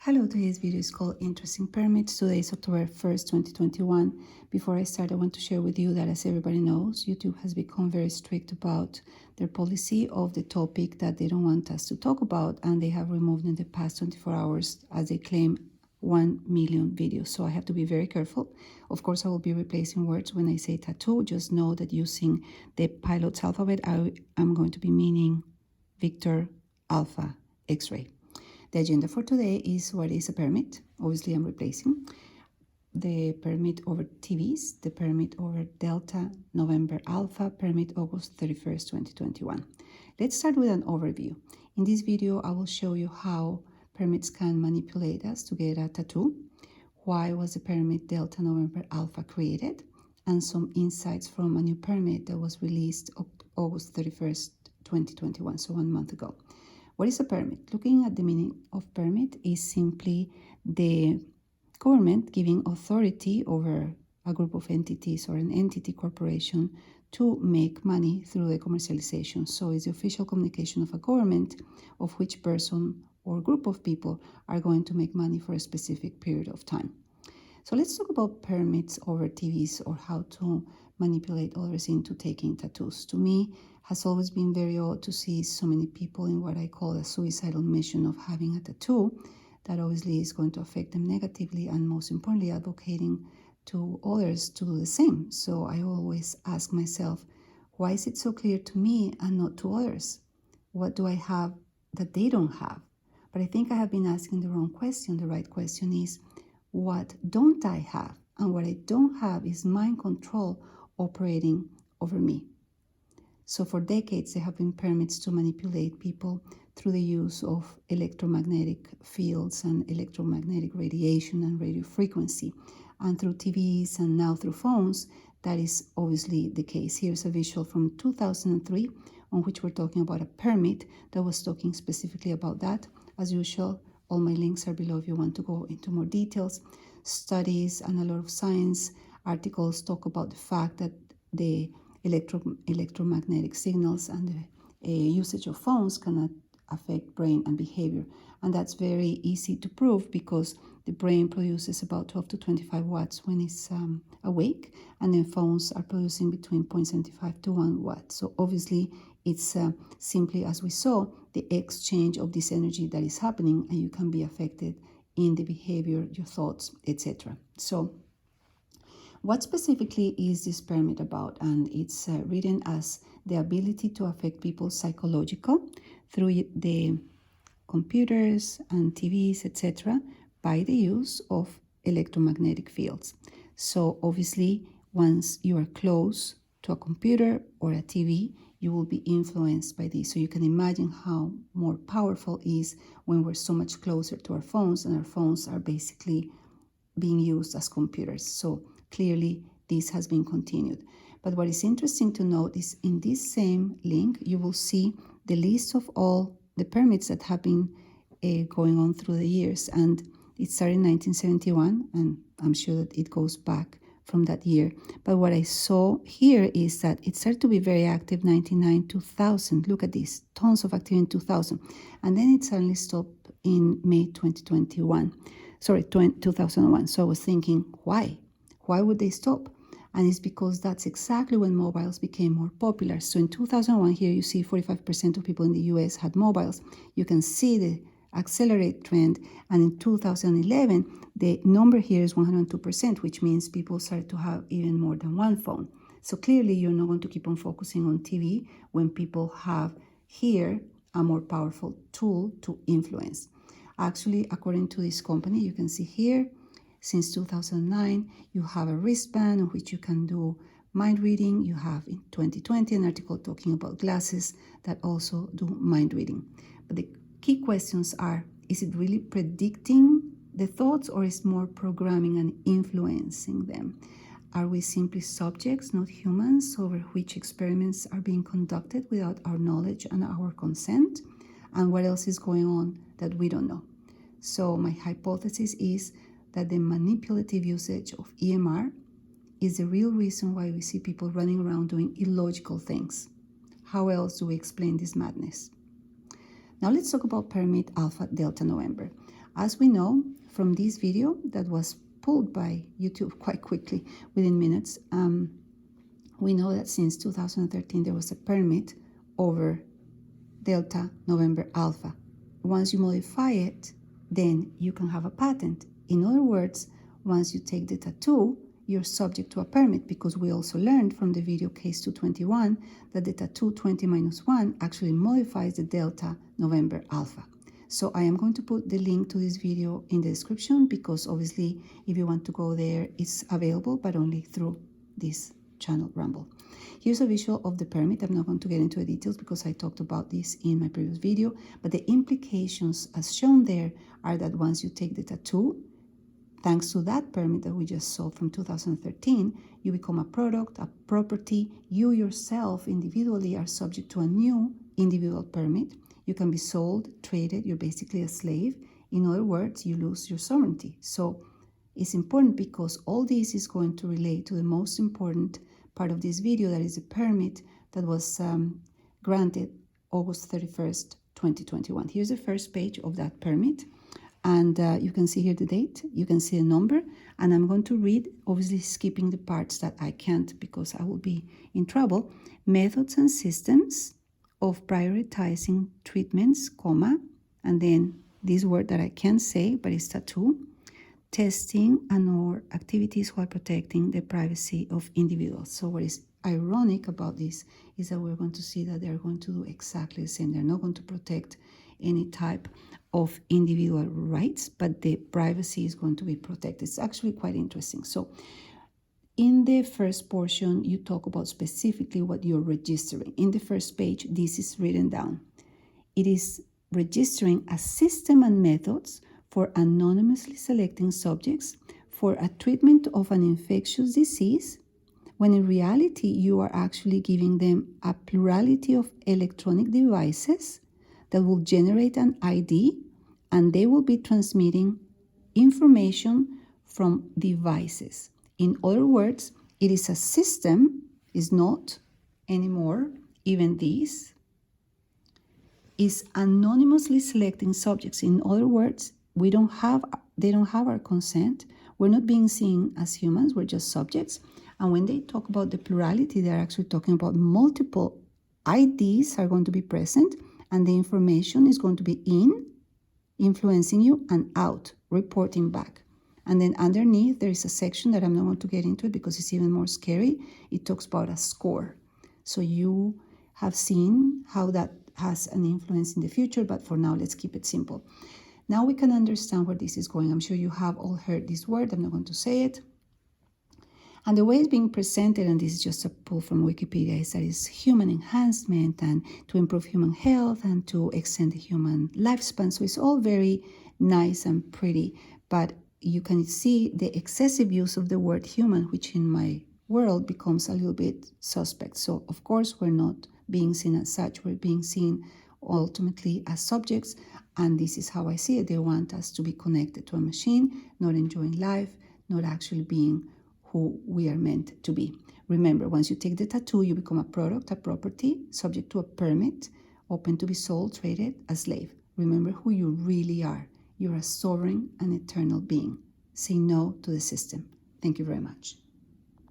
Hello, today's video is called Interesting Permits. Today is October 1st, 2021. Before I start, I want to share with you that, as everybody knows, YouTube has become very strict about their policy of the topic that they don't want us to talk about, and they have removed in the past 24 hours, as they claim, 1 million videos. So I have to be very careful. Of course, I will be replacing words when I say tattoo. Just know that using the pilot's alphabet, I am going to be meaning Victor Alpha X-ray. The agenda for today is what is a permit. Obviously, I'm replacing the permit over TVs, the permit over Delta November Alpha, permit August 31st, 2021. Let's start with an overview. In this video, I will show you how permits can manipulate us to get a tattoo, why was the permit Delta November Alpha created, and some insights from a new permit that was released August 31st, 2021, so 1 month ago. What is a permit? Looking at the meaning of permit is simply the government giving authority over a group of entities or an entity corporation to make money through the commercialization. So it's the official communication of a government of which person or group of people are going to make money for a specific period of time. So let's talk about permits over TVs, or how to manipulate others into taking tattoos. To me, has always been very odd to see so many people in what I call a suicidal mission of having a tattoo that obviously is going to affect them negatively, and most importantly, advocating to others to do the same. So I always ask myself, why is it so clear to me and not to others? What do I have that they don't have? But I think I have been asking the wrong question. The right question is, what don't I have? And what I don't have is mind control operating over me. So for decades, there have been permits to manipulate people through the use of electromagnetic fields and electromagnetic radiation and radio frequency. And through TVs and now through phones, that is obviously the case. Here's a visual from 2003 on which we're talking about a permit that was talking specifically about that. As usual, all my links are below if you want to go into more details. Studies and a lot of science articles talk about the fact that the electromagnetic signals and the usage of phones can affect brain and behavior. And that's very easy to prove because the brain produces about 12 to 25 watts when it's awake, and then phones are producing between 0.75 to 1 watt. So obviously it's simply, as we saw, the exchange of this energy that is happening, and you can be affected in the behavior, your thoughts, etc. So what specifically is this permit about? And it's written as the ability to affect people's psychological through the computers and TVs, etc., by the use of electromagnetic fields. So obviously, once you are close to a computer or a TV, you will be influenced by this. So you can imagine how more powerful it is when we're so much closer to our phones, and our phones are basically being used as computers. So clearly, this has been continued. But what is interesting to note is in this same link, you will see the list of all the permits that have been going on through the years. And it started in 1971, and I'm sure that it goes back from that year. But what I saw here is that it started to be very active 99, 2000. Look at this, tons of activity in 2000. And then it suddenly stopped in May 2021. Sorry, 2001. So I was thinking, why? Why would they stop? And it's because that's exactly when mobiles became more popular. So in 2001, here you see 45% of people in the US had mobiles. You can see the accelerate trend. And in 2011, the number here is 102%, which means people started to have even more than one phone. So clearly, you're not going to keep on focusing on TV when people have here a more powerful tool to influence. Actually, according to this company, you can see here, since 2009, you have a wristband in which you can do mind reading. You have in 2020 an article talking about glasses that also do mind reading. But the key questions are, is it really predicting the thoughts, or is more programming and influencing them? Are we simply subjects, not humans, over which experiments are being conducted without our knowledge and our consent? And what else is going on that we don't know? So my hypothesis is that the manipulative usage of EMR is the real reason why we see people running around doing illogical things. How else do we explain this madness? Now let's talk about permit Alpha Delta November. As we know from this video that was pulled by YouTube quite quickly within minutes, we know that since 2013 there was a permit over Delta November Alpha. Once you modify it, then you can have a patent. In other words, once you take the tattoo, you're subject to a permit, because we also learned from the video case 221 that the tattoo 20-1 actually modifies the Delta November Alpha. So I am going to put the link to this video in the description, because obviously if you want to go there, it's available, but only through this channel, Rumble. Here's a visual of the permit. I'm not going to get into the details because I talked about this in my previous video, but the implications as shown there are that once you take the tattoo, thanks to that permit that we just saw from 2013, you become a product, a property. You yourself individually are subject to a new individual permit. You can be sold, traded, you're basically a slave. In other words, you lose your sovereignty. So it's important because all this is going to relate to the most important part of this video, that is a permit that was granted August 31st, 2021. Here's the first page of that permit. And you can see here the date, you can see a number, and I'm going to read, obviously skipping the parts that I can't because I will be in trouble. Methods and systems of prioritizing treatments, comma, and then this word that I can't say, but it's tattoo, testing and or activities while protecting the privacy of individuals. So what is ironic about this is that we're going to see that they're going to do exactly the same. They're not going to protect any type of individual rights, but the privacy is going to be protected. It's actually quite interesting. So in the first portion, you talk about specifically what you're registering. In the first page, this is written down. It is registering a system and methods for anonymously selecting subjects for a treatment of an infectious disease, when in reality you are actually giving them a plurality of electronic devices that will generate an ID, and they will be transmitting information from devices. In other words, it is a system, is not anymore, even this, is anonymously selecting subjects. In other words, they don't have our consent. We're not being seen as humans, we're just subjects. And when they talk about the plurality, they're actually talking about multiple IDs are going to be present, and the information is going to be in, influencing you, and out, reporting back. And then underneath, there is a section that I'm not going to get into it because it's even more scary. It talks about a score. So you have seen how that has an influence in the future, but for now, let's keep it simple. Now we can understand where this is going. I'm sure you have all heard this word. I'm not going to say it. And the way it's being presented, and this is just a pull from Wikipedia, is that it's human enhancement and to improve human health and to extend the human lifespan. So it's all very nice and pretty, but you can see the excessive use of the word human, which in my world becomes a little bit suspect. So of course, we're not being seen as such. We're being seen ultimately as subjects. And this is how I see it. They want us to be connected to a machine, not enjoying life, not actually being who we are meant to be. Remember, once you take the tattoo, you become a product, a property, subject to a permit, open to be sold, traded, a slave. Remember who you really are. You're a sovereign and eternal being. Say no to the system. Thank you very much.